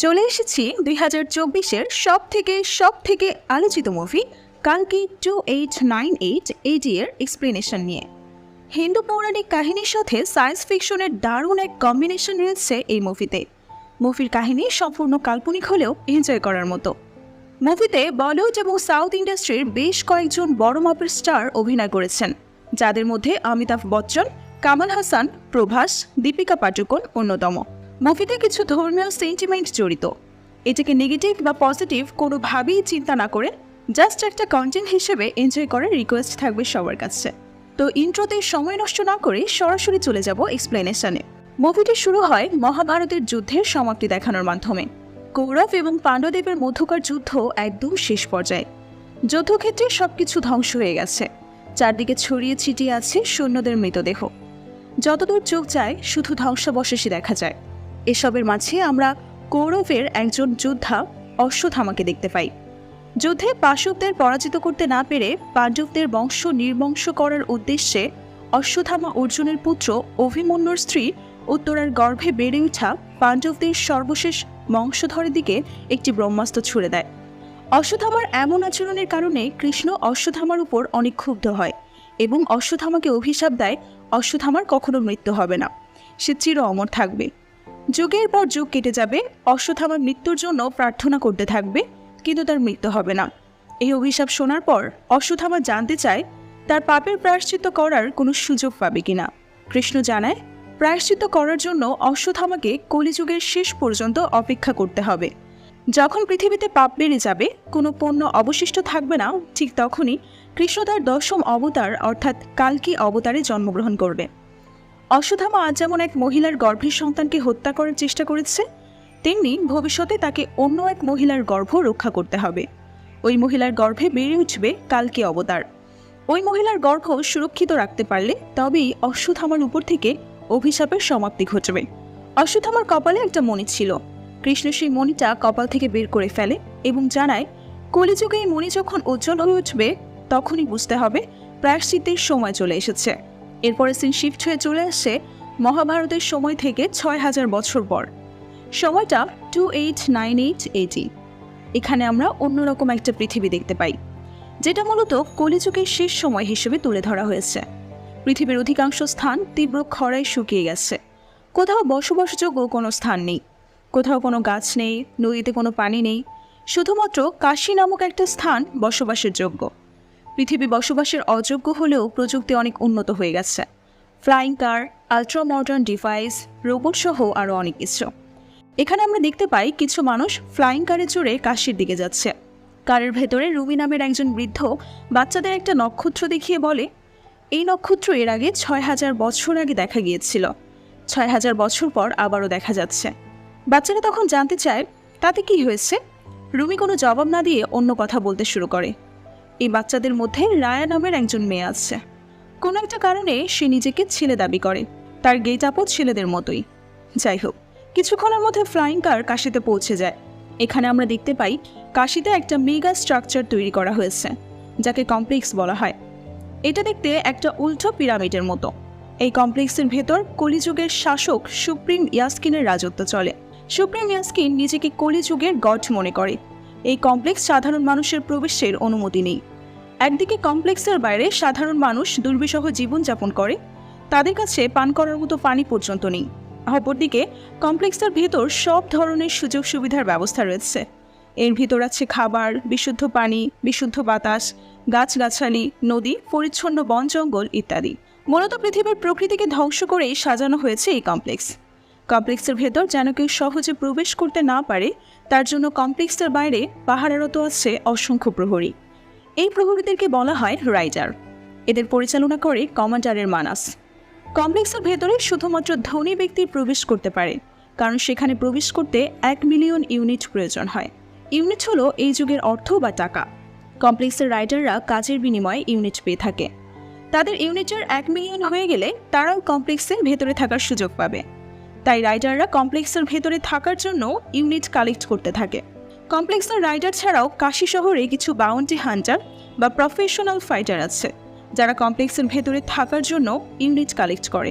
চলে এসেছি 2024-এর সব থেকে আলোচিত মুভি কালকি 2898 AD এর এক্সপ্লেনেশন নিয়ে। হিন্দু পৌরাণিক কাহিনীর সাথে সায়েন্স ফিকশনের দারুণ এক কম্বিনেশন রয়েছে এই মুভিতে। মুভির কাহিনী সম্পূর্ণ কাল্পনিক হলেও এনজয় করার মতো। মুভিতে বলিউড এবং সাউথ ইন্ডাস্ট্রির বেশ কয়েকজন বড় মাপের স্টার অভিনয় করেছেন, যাদের মধ্যে অমিতাভ বচ্চন, কামাল হাসান, প্রভাস, দীপিকা পাডুকোন অন্যতম। মুভিতে কিছু ধর্মীয় সেন্টিমেন্ট জড়িত। এটাকে নেগেটিভ বা পজিটিভ কোনোভাবেই চিন্তা না করে জাস্ট একটা কন্টেন্ট হিসেবে এনজয় করার রিকোয়েস্ট থাকবে সবার কাছে। তো ইন্ট্রোতে সময় নষ্ট না করে সরাসরি চলে যাব এক্সপ্লেনেশনে। মুভিটি শুরু হয় মহাভারতের যুদ্ধের সমাপ্তি দেখানোর মাধ্যমে। কৌরব এবং পাণ্ডবদের মধ্যকার যুদ্ধ একদম শেষ পর্যায়ে। যুদ্ধক্ষেত্রে সবকিছু ধ্বংস হয়ে গেছে, চারদিকে ছড়িয়ে ছিটিয়ে আছে সৈন্যদের মৃতদেহ। যতদূর চোখ যায় শুধু ধ্বংসাবশেষই দেখা যায়। এসবের মাঝে আমরা কৌরবের একজন যোদ্ধা অশ্বত্থামাকে দেখতে পাই। যুদ্ধে পাণ্ডবদের পরাজিত করতে না পেরে পাণ্ডবদের বংশ নির্বংশ করার উদ্দেশ্যে অশ্বত্থামা অর্জুনের পুত্র অভিমন্যুর স্ত্রী উত্তরার গর্ভে বেড়ে ওঠা পাণ্ডবদের সর্বশেষ বংশধরের দিকে একটি ব্রহ্মাস্ত্র ছুড়ে দেয়। অশ্বত্থামার এমন আচরণের কারণে কৃষ্ণ অশ্বত্থামার উপর অনেক ক্ষুব্ধ হয় এবং অশ্বত্থামাকে অভিশাপ দেয় অশ্বত্থামার কখনো মৃত্যু হবে না, সে চির অমর থাকবে। যুগের পর যুগ কেটে যাবে, অশ্বত্থামার মৃত্যুর জন্য প্রার্থনা করতে থাকবে, কিন্তু তার মৃত্যু হবে না। এই অভিশাপ শোনার পর অশ্বত্থামা জানতে চায় তার পাপের প্রায়শ্চিত্ত করার কোনো সুযোগ পাবে কিনা। কৃষ্ণ জানায় প্রায়শ্চিত্ত করার জন্য অশ্বত্থামাকে কলিযুগের শেষ পর্যন্ত অপেক্ষা করতে হবে। যখন পৃথিবীতে পাপ বেড়ে যাবে, কোনো পণ্য অবশিষ্ট থাকবে না, ঠিক তখনই কৃষ্ণ তার 10ম অবতার অর্থাৎ কালকি অবতারে জন্মগ্রহণ করবে। অশ্বত্থামা আজ যেমন এক মহিলার গর্ভের সন্তানকে হত্যা করার চেষ্টা করেছে, তেমনি ভবিষ্যতে তাকে অন্য এক মহিলার গর্ভ রক্ষা করতে হবে। ওই মহিলার গর্ভে বেড়ে উঠবে কালকি অবতার। ওই মহিলার গর্ভ সুরক্ষিত রাখতে পারলে তবেই অশ্বত্থামার উপর থেকে অভিশাপের সমাপ্তি ঘটবে। অশ্বত্থামার কপালে একটা মণি ছিল। কৃষ্ণ সেই মণিটা কপাল থেকে বের করে ফেলে এবং জানায় কলিযুগে এই মণি যখন উজ্জ্বল হয়ে উঠবে তখনই বুঝতে হবে প্রায়শ্চিত্তের সময় চলে এসেছে। এরপরে সিন শিফট হয়ে চলে আসে মহাভারতের সময় থেকে 6000 বছর পর। সময়টা 2898 AD। এখানে আমরা অন্যরকম একটা পৃথিবী দেখতে পাই, যেটা মূলত কলিযুগের শেষ সময় হিসেবে তুলে ধরা হয়েছে। পৃথিবীর অধিকাংশ স্থান তীব্র খরায় শুকিয়ে গেছে। কোথাও বসবাসযোগ্য কোনো স্থান নেই, কোথাও কোনো গাছ নেই, নদীতে কোনো পানি নেই। শুধুমাত্র কাশী নামক একটা স্থান বসবাসের যোগ্য। পৃথিবী বসবাসের অযোগ্য হলেও প্রযুক্তি অনেক উন্নত হয়ে গেছে। ফ্লাইং কার, আলট্রা মডার্ন ডিভাইস, রোবট সহ আরও অনেক কিছু। এখানে আমরা দেখতে পাই কিছু মানুষ ফ্লাইং কারে চড়ে কাশীর দিকে যাচ্ছে। কারের ভেতরে রুবি নামের একজন বৃদ্ধ বাচ্চাদের একটা নক্ষত্র দেখিয়ে বলে, এই নক্ষত্র এর আগে 6000 বছর আগে দেখা গিয়েছিল, 6000 বছর পর আবারও দেখা যাচ্ছে। বাচ্চারা তখন জানতে চায় তাতে কি হয়েছে। রুমি কোনো জবাব না দিয়ে অন্য কথা বলতে শুরু করে। এই বাচ্চাদের মধ্যে রায়া নামের একজন মেয়ে আছে। কোনো একটা কারণে সে নিজেকে ছেলে দাবি করে, তার গেট আপও ছেলেদের মতোই। যাই হোক, কিছুক্ষণের মধ্যে ফ্লাইং কার কাশীতে পৌঁছে যায়। এখানে আমরা দেখতে পাই কাশীতে একটা মেগা স্ট্রাকচার তৈরি করা হয়েছে, যাকে কমপ্লেক্স বলা হয়। এটা দেখতে একটা উল্টো পিরামিডের মতো। এই কমপ্লেক্সের ভেতর কলিযুগের শাসক সুপ্রিম ইয়াস্কিনের রাজত্ব চলে। সুপ্রিম ইয়াস্কিন নিজেকে কলিযুগের গড মনে করে। এই কমপ্লেক্স সাধারণ মানুষের প্রবেশের অনুমতি নেই। একদিকে কমপ্লেক্সের বাইরে সাধারণ মানুষ দুর্বিষহ জীবনযাপন করে, তাদের কাছে পান করার মতো পানি পর্যন্ত নেই। অপরদিকে কমপ্লেক্সের ভেতর সব ধরনের সুযোগ সুবিধার ব্যবস্থা রয়েছে। এর ভিতর আছে খাবার, বিশুদ্ধ পানি, বিশুদ্ধ বাতাস, গাছগাছালি, নদী, পরিচ্ছন্ন বন জঙ্গল ইত্যাদি। মূলত পৃথিবীর প্রকৃতিকে ধ্বংস করেই সাজানো হয়েছে এই কমপ্লেক্স। কমপ্লেক্সের ভেতর যেন কেউ সহজে প্রবেশ করতে না পারে, তার জন্য কমপ্লেক্সের বাইরে পাহারারত আছে অসংখ্য প্রহরী। এই প্রহরীদেরকে বলা হয় রাইডার। এদের পরিচালনা করে কমান্ডারের মানাস। কমপ্লেক্সের ভেতরে শুধুমাত্র ধনী ব্যক্তি প্রবেশ করতে পারে, কারণ সেখানে প্রবেশ করতে 1 মিলিয়ন ইউনিট প্রয়োজন হয়। ইউনিট হলো এই যুগের অর্থ বা টাকা। কমপ্লেক্সের রাইডাররা কাজের বিনিময়ে ইউনিট পেয়ে থাকে। তাদের ইউনিটের 1 মিলিয়ন হয়ে গেলে তারাও কমপ্লেক্সের ভেতরে থাকার সুযোগ পাবে। তাই রাইডাররা কমপ্লেক্সের ভেতরে থাকার জন্য ইউনিট কালেক্ট করতে থাকে। কমপ্লেক্সের রাইডার ছাড়াও কাশী শহরে কিছু বাউন্টি হান্টার বা প্রফেশনাল ফাইটার আছে, যারা কমপ্লেক্সের ভেতরে থাকার জন্য ইউনিট কালেক্ট করে।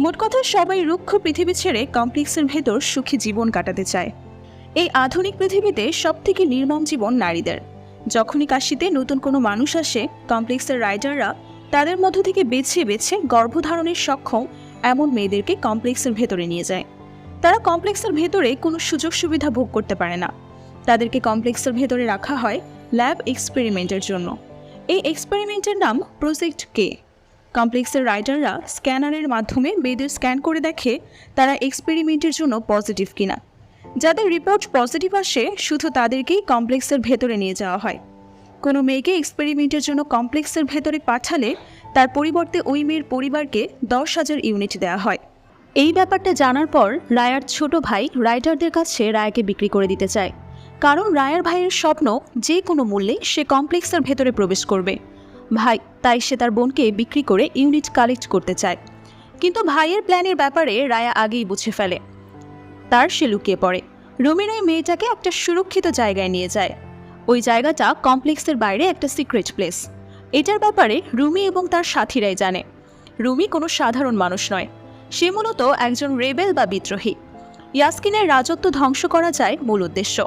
মোট কথা, সবাই রুক্ষ পৃথিবী ছেড়ে কমপ্লেক্সের ভেতর সুখী জীবন কাটাতে চায়। এই আধুনিক পৃথিবীতে সবথেকে নির্মম জীবন নারীদের। যখনই কাশিতে নতুন কোনো মানুষ আসে, কমপ্লেক্সের রাইটাররা তাদের মধ্য থেকে বেছে বেছে গর্ভধারণের সক্ষম এমন মেয়েদেরকে কমপ্লেক্সের ভেতরে নিয়ে যায়। তারা কমপ্লেক্সের ভেতরে কোনো সুযোগ সুবিধা ভোগ করতে পারে না। তাদেরকে কমপ্লেক্সের ভেতরে রাখা হয় ল্যাব এক্সপেরিমেন্টের জন্য। এই এক্সপেরিমেন্টের নাম প্রজেক্ট কে। কমপ্লেক্সের রাইটাররা স্ক্যানারের মাধ্যমে মেয়েদের স্ক্যান করে দেখে তারা এক্সপেরিমেন্টের জন্য পজিটিভ কিনা। যাদের রিপোর্ট পজিটিভ আসে শুধু তাদেরকেই কমপ্লেক্সের ভেতরে নিয়ে যাওয়া হয়। কোনো মেয়েকে এক্সপেরিমেন্টের জন্য কমপ্লেক্সের ভেতরে পাঠালে তার পরিবর্তে ওই মেয়ের পরিবারকে 10,000 ইউনিট দেওয়া হয়। এই ব্যাপারটা জানার পর রায়ার ছোট ভাই রাইটারদের কাছে রায়াকে বিক্রি করে দিতে চায়, কারণ রায়ার ভাইয়ের স্বপ্ন যে কোনো মূল্যে সে কমপ্লেক্সের ভেতরে প্রবেশ করবে। তাই সে তার বোনকে বিক্রি করে ইউনিট কালেক্ট করতে চায়। কিন্তু ভাইয়ের প্ল্যানের ব্যাপারে রায়া আগেই বুঝে ফেলে। সে লুকিয়ে পড়ে। রুমির ওই মেয়েটাকে একটা সুরক্ষিত জায়গায় নিয়ে যায়। ওই জায়গাটা কমপ্লেক্সের বাইরে একটা সিক্রেট প্লেস। এটার ব্যাপারে রুমি এবং তার সাথীরাই জানে। রুমি কোনো সাধারণ মানুষ নয়, সে মূলত একজন রেবেল বা বিদ্রোহী। ইয়াসকিনের রাজত্ব ধ্বংস করা যায় মূল উদ্দেশ্য।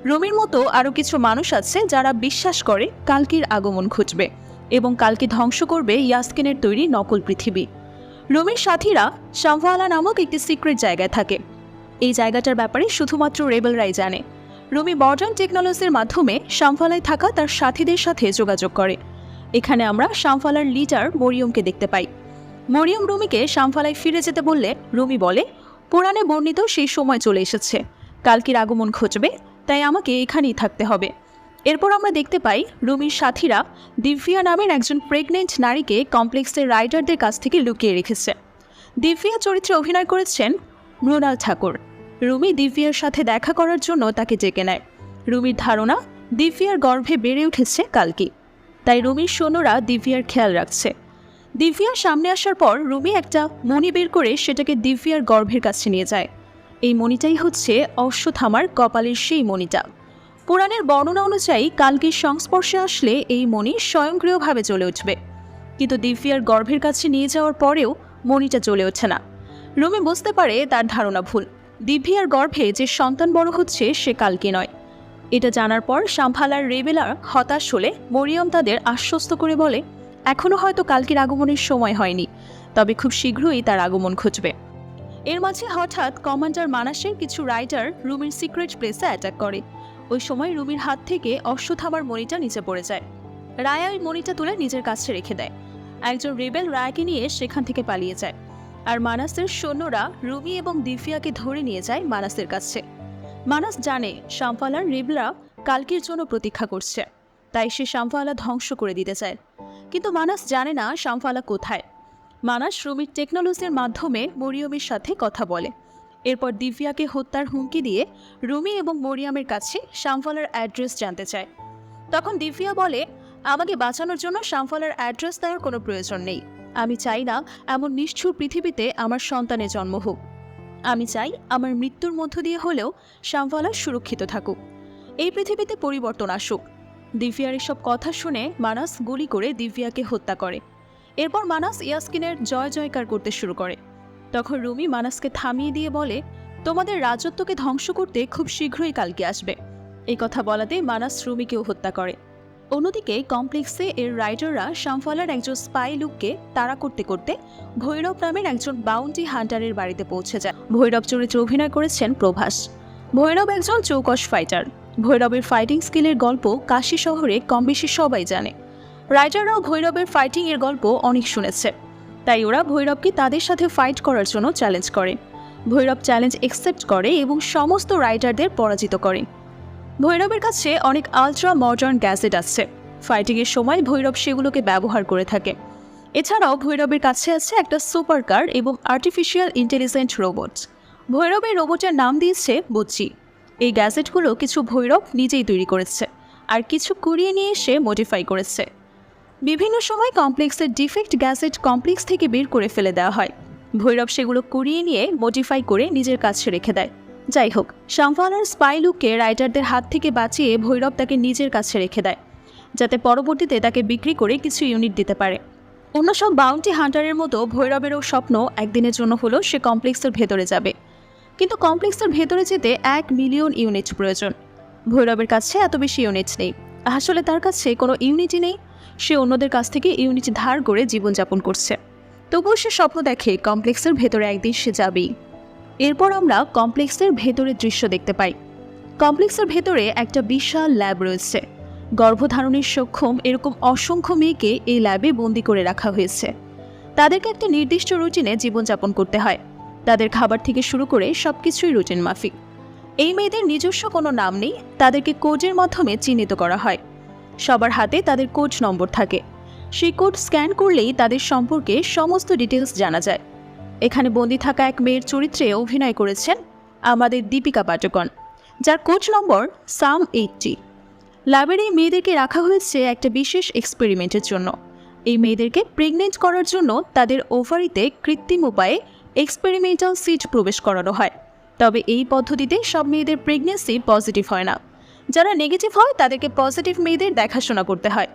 রুমির মতো আরও কিছু মানুষ আছে যারা বিশ্বাস করে কালকির আগমন ঘটবে এবং কালকে ধ্বংস করবে ইয়াসকিনের তৈরি নকল পৃথিবী। রুমির সাথীরা শামভালা নামক একটি সিক্রেট জায়গায় থাকে। এই জায়গাটার ব্যাপারে শুধুমাত্র রেবেলরাই জানে। রুমি মডার্ন টেকনোলজির মাধ্যমে শামভালায় থাকা তার সাথীদের সাথে যোগাযোগ করে। এখানে আমরা শামভালার লিডার মরিয়মকে দেখতে পাই। মরিয়ম রুমিকে শামভালায় ফিরে যেতে বললে রুমি বলে, পুরাণে বর্ণিত সেই সময় চলে এসেছে, কালকির আগমন ঘটবে, তাই আমাকে এখানেই থাকতে হবে। এরপর আমরা দেখতে পাই রুমির সাথীরা দিব্যা নামের একজন প্রেগনেন্ট নারীকে কমপ্লেক্সের রাইটারদের কাছ থেকে লুকিয়ে রেখেছে। দিব্যা চরিত্রে অভিনয় করেছেন মৃণাল ঠাকুর। রুমি দিব্যার সাথে দেখা করার জন্য তাকে ডেকে নেয়। রুমির ধারণা দিব্যার গর্ভে বেড়ে উঠেছে কালকি, তাই রুমির সৈন্যরা দিব্যার খেয়াল রাখছে। দিব্যার সামনে আসার পর রুমি একটা মণি বের করে সেটাকে দিব্যার গর্ভের কাছে নিয়ে যায়। এই মণিটাই হচ্ছে অশ্বত্থামার কপালের সেই মণিটা। পুরাণের বর্ণনা অনুযায়ী কালকির সংস্পর্শে আসলে এই মণি স্বয়ংক্রিয়ভাবে জ্বলে উঠবে, কিন্তু দিব্যার গর্ভের কাছে নিয়ে যাওয়ার পরেও মণিটা জ্বলে ওঠে না। রুমি বুঝতে পারে তার ধারণা ভুল। দিব্যার গর্ভে যে সন্তান বড় হচ্ছে সে কালকি নয়। এটা জানার পর শামভালার রেবেলার হতাশ হলে মরিয়ম তাদের আশ্বস্ত করে বলে, এখনও হয়তো কালকির আগমনের সময় হয়নি, তবে খুব শীঘ্রই তার আগমন ঘটবে। এর মাঝে হঠাৎ কমান্ডার মানাসের কিছু রাইটার রুমির সিক্রেট প্লেসে অ্যাটাক করে। ওই সময় রুমির হাত থেকে অশ্বত্থামার মণিটা নিচে পড়ে যায়। রায়া ওই মণিটা তুলে নিজের কাছে রেখে দেয়। একজন রেবেল রায়াকে নিয়ে সেখান থেকে পালিয়ে যায়, আর মানাসের সৈন্যরা রুমি এবং দিব্যাকে ধরে নিয়ে যায় মানাসের কাছে। মানাস জানে শামভালার রেবেলরা কালকির জন্য প্রতীক্ষা করছে, তাই সে শামভালা ধ্বংস করে দিতে চায়। কিন্তু মানাস জানে না শামভালা কোথায়। মানাস রুমির টেকনোলজির মাধ্যমে মরিয়মের সাথে কথা বলে। এরপর দিব্যাকে হত্যার হুমকি দিয়ে রুমি এবং মরিয়মের কাছে শামভালার অ্যাড্রেস জানতে চায়। তখন দিব্যা বলে, আমাকে বাঁচানোর জন্য শামভালার অ্যাড্রেস দেওয়ার কোনো প্রয়োজন নেই। আমি চাই না এমন নিষ্ঠুর পৃথিবীতে আমার সন্তানের জন্ম হোক। আমি চাই আমার মৃত্যুর মধ্য দিয়ে হলেও শামভালা সুরক্ষিত থাকুক, এই পৃথিবীতে পরিবর্তন আসুক। দিব্যার এসব কথা শুনে মানাস গুলি করে দিব্যাকে হত্যা করে। এরপর মানাস ইয়াসকিনের জয় জয়কার করতে শুরু করে। তখন রুমি মানাসকে থামিয়ে দিয়ে বলে, তোমাদের রাজত্বকে ধ্বংস করতে খুব শীঘ্রই কালকে আসবে। এই কথা বলাতে মানাস রুমিকেও হত্যা করে। অন্যদিকে কমপ্লেক্সে এর রাইটাররা শামভালার একজন স্পাই লুককে তাড়া করতে করতে ভৈরব নামের একজন বাউন্টি হান্টারের বাড়িতে পৌঁছে যায়। ভৈরব চরিত্রে অভিনয় করেছেন প্রভাস। ভৈরব একজন চৌকস ফাইটার। ভৈরবের ফাইটিং স্কিলের গল্প কাশী শহরে কম বেশি সবাই জানে। রাইটাররাও ভৈরবের ফাইটিং এর গল্প অনেক শুনেছে, তাই ওরা ভৈরবকে তাদের সাথে ফাইট করার জন্য চ্যালেঞ্জ করে। ভৈরব চ্যালেঞ্জ অ্যাকসেপ্ট করে এবং সমস্ত রাইটারদের পরাজিত করে। ভৈরবের কাছে অনেক আলট্রা মডার্ন গ্যাজেট আছে। ফাইটিংয়ের সময় ভৈরব সেগুলোকে ব্যবহার করে থাকে। এছাড়াও ভৈরবের কাছে আছে একটা সুপার কার এবং আর্টিফিশিয়াল ইন্টেলিজেন্ট রোবট। ভৈরবের রোবটের নাম দিয়েছে বুচ্চি। এই গ্যাজেটগুলো কিছু ভৈরব নিজেই তৈরি করেছে, আর কিছু কুড়িয়ে নিয়ে এসে মডিফাই করেছে। বিভিন্ন সময় কমপ্লেক্সের ডিফেক্ট গ্যাজেট কমপ্লেক্স থেকে বের করে ফেলে দেওয়া হয়। ভৈরব সেগুলো কুড়িয়ে নিয়ে মডিফাই করে নিজের কাছে রেখে দেয়। যাই হোক, শামভালার স্পাই লুককে রাইটারদের হাত থেকে বাঁচিয়ে ভৈরব তাকে নিজের কাছে রেখে দেয়, যাতে পরবর্তীতে তাকে বিক্রি করে কিছু ইউনিট দিতে পারে। অন্য সব বাউন্টি হান্টারের মতো ভৈরবেরও স্বপ্ন একদিনের জন্য হলেও সে কমপ্লেক্সের ভেতরে যাবে। কিন্তু কমপ্লেক্সের ভেতরে যেতে 1 মিলিয়ন ইউনিট প্রয়োজন। ভৈরবের কাছে এত বেশি ইউনিট নেই। আসলে তার কাছে কোনো ইউনিটই নেই। সে অন্যদের কাছ থেকে ইউনিট ধার করে জীবনযাপন করছে। তবুও সে স্বপ্ন দেখে কমপ্লেক্সের ভেতরে একদিন সে যাবেই। এরপর আমরা কমপ্লেক্সের ভেতরের দৃশ্য দেখতে পাই। কমপ্লেক্সের ভেতরে একটা বিশাল ল্যাব রয়েছে। গর্ভধারণের সক্ষম এরকম অসংখ্য মেয়েকে এই ল্যাবে বন্দি করে রাখা হয়েছে। তাদেরকে একটা নির্দিষ্ট রুটিনে জীবনযাপন করতে হয়। তাদের খাবার থেকে শুরু করে সবকিছুই রুটিন মাফিক। এই মেয়েদের নিজস্ব কোনো নাম নেই। তাদেরকে কোডের মাধ্যমে চিহ্নিত করা হয়। সবার হাতে তাদের কোড নম্বর থাকে। সেই কোড স্ক্যান করলেই তাদের সম্পর্কে সমস্ত ডিটেলস জানা যায়। এখানে বন্দি থাকা এক মেয়ের চরিত্রে অভিনয় করেছেন আমাদের দীপিকা পাডুকোন, যার কোড নম্বর সাম 80। ল্যাবের এই মেয়েদেরকে রাখা হয়েছে একটা বিশেষ এক্সপেরিমেন্টের জন্য। এই মেয়েদেরকে প্রেগনেন্ট করার জন্য তাদের ওভারিতে কৃত্রিম উপায়ে এক্সপেরিমেন্টাল সিড প্রবেশ করানো হয়। তবে এই পদ্ধতিতে সব মেয়েদের প্রেগনেন্সি পজিটিভ হয় না। যারা নেগেটিভ হয় তাদেরকে পজিটিভ মেয়েদের দেখাশোনা করতে হয়।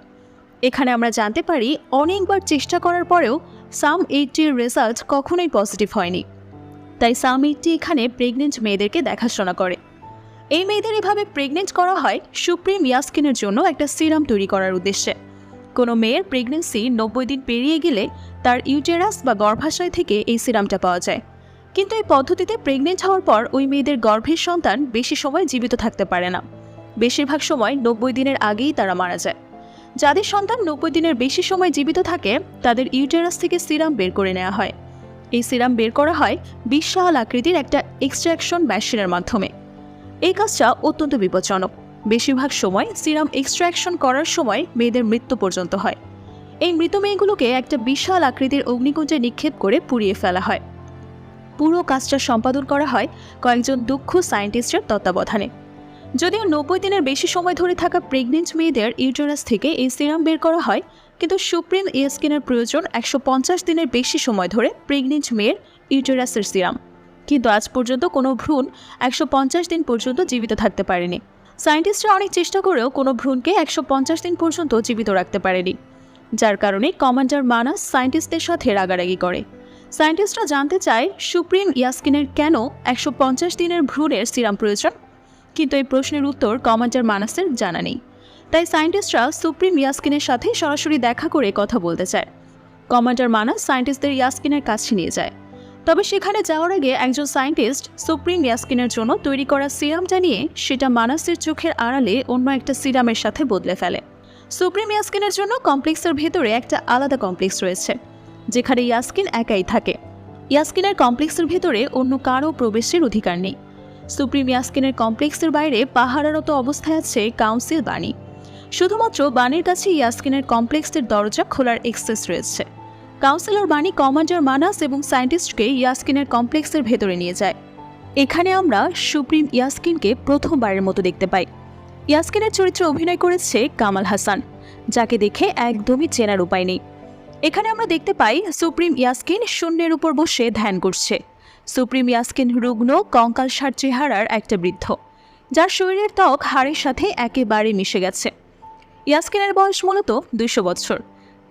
এখানে আমরা জানতে পারি অনেকবার চেষ্টা করার পরেও সাম 80-এর রেজাল্ট কখনোই পজিটিভ হয়নি। তাই সাম 80 এখানে প্রেগনেন্ট মেয়েদেরকে দেখাশোনা করে। এই মেয়েদের এভাবে প্রেগনেন্ট করা হয় সুপ্রিম ইয়াস্কিনের জন্য একটা সিরাম তৈরি করার উদ্দেশ্যে। কোনো মেয়ের প্রেগনেন্সি 90 দিন পেরিয়ে গেলে তার ইউটেরাস বা গর্ভাশয় থেকে এই সিরামটা পাওয়া যায়। কিন্তু এই পদ্ধতিতে প্রেগনেন্ট হওয়ার পর ওই মেয়েদের গর্ভের সন্তান বেশি সময় জীবিত থাকতে পারে না। বেশিরভাগ সময় 90 দিনের আগেই তারা মারা যায়। যাদের সন্তান 90 দিনের বেশি সময় জীবিত থাকে তাদের ইউটেরাস থেকে সিরাম বের করে নেওয়া হয়। এই সিরাম বের করা হয় বিশাল আকৃতির একটা এক্সট্রাকশন মেশিনের মাধ্যমে। এই কাজটা অত্যন্ত বিপজ্জনক। বেশিরভাগ সময় সিরাম এক্সট্রাকশন করার সময় মেয়েদের মৃত্যু পর্যন্ত হয়। এই মৃত মেয়েগুলোকে একটা বিশাল আকৃতির অগ্নিকুণ্ডে নিক্ষেপ করে পুড়িয়ে ফেলা হয়। পুরো কাজটা সম্পাদন করা হয় কয়েকজন দক্ষ সায়েন্টিস্টের তত্ত্বাবধানে। যদিও 90 দিনের বেশি সময় ধরে থাকা প্রেগনেন্ট মেয়েদের ইউটেরাস থেকে এই সিরাম বের করা হয়, কিন্তু সুপ্রিম ইয়াস্কিনের প্রয়োজন 150 দিনের বেশি সময় ধরে প্রেগনেন্ট মেয়ের ইউটেরাসের সিরাম। কিন্তু আজ পর্যন্ত কোনো ভ্রূণ 150 দিন পর্যন্ত জীবিত থাকতে পারেনি। সায়েন্টিস্টরা অনেক চেষ্টা করেও কোনো ভ্রূণকে 150 দিন পর্যন্ত জীবিত রাখতে পারেনি, যার কারণে কমান্ডার মানাস সায়েন্টিস্টদের সাথে রাগারাগি করে। সায়েন্টিস্টরা জানতে চায় সুপ্রিম ইয়াস্কিনের কেন 150 দিনের ভ্রূণের সিরাম প্রয়োজন, কিন্তু এই প্রশ্নের উত্তর কমান্ডার মানাসের জানা নেই। তাই সায়েন্টিস্টরা সুপ্রিম ইয়াস্কিনের সাথে সরাসরি দেখা করে কথা বলতে চায়। কমান্ডার মানাস সায়েন্টিস্টদের ইয়াস্কিনের কাছে নিয়ে যায়। তবে সেখানে যাওয়ার আগে একজন সায়েন্টিস্ট সুপ্রিম ইয়াস্কিনের জন্য তৈরি করা সিরামটা নিয়ে সেটা মানাসের চোখের আড়ালে অন্য একটা সিরামের সাথে বদলে ফেলে। সুপ্রিম ইয়াস্কিনের জন্য কমপ্লেক্সের ভেতরে একটা আলাদা কমপ্লেক্স রয়েছে, যেখানে ইয়াস্কিন একাই থাকে। ইয়াস্কিনের কমপ্লেক্সের ভেতরে অন্য কারও প্রবেশের অধিকার নেই। সুপ্রিম ইয়াস্কিনের কমপ্লেক্সের বাইরে পাহারারত অবস্থায় আছে কাউন্সিল বাণী। শুধুমাত্র বাণীর কাছে ইয়াস্কিনের কমপ্লেক্সের দরজা খোলার এক্সেস রয়েছে। কাউন্সিলর বাণী কমান্ডার মানাস এবং সায়েন্টিস্টকে ইয়াস্কিনের কমপ্লেক্সের ভেতরে নিয়ে যায়। এখানে আমরা সুপ্রিম ইয়াস্কিনকে প্রথমবারের মতো দেখতে পাই। ইয়াস্কিনের চরিত্রে অভিনয় করেছে কামাল হাসান, যাকে দেখে একদমই চেনার উপায় নেই। এখানে আমরা দেখতে পাই সুপ্রিম ইয়াস্কিন শূন্যের উপর বসে ধ্যান করছে। সুপ্রিম ইয়াস্কিন রুগ্ন কঙ্কালসার চেহারার একটা বৃদ্ধ, যার শরীরের ত্বক হাড়ের সাথে একেবারে মিশে গেছে। ইয়াস্কিনের বয়স মূলত 200 বছর।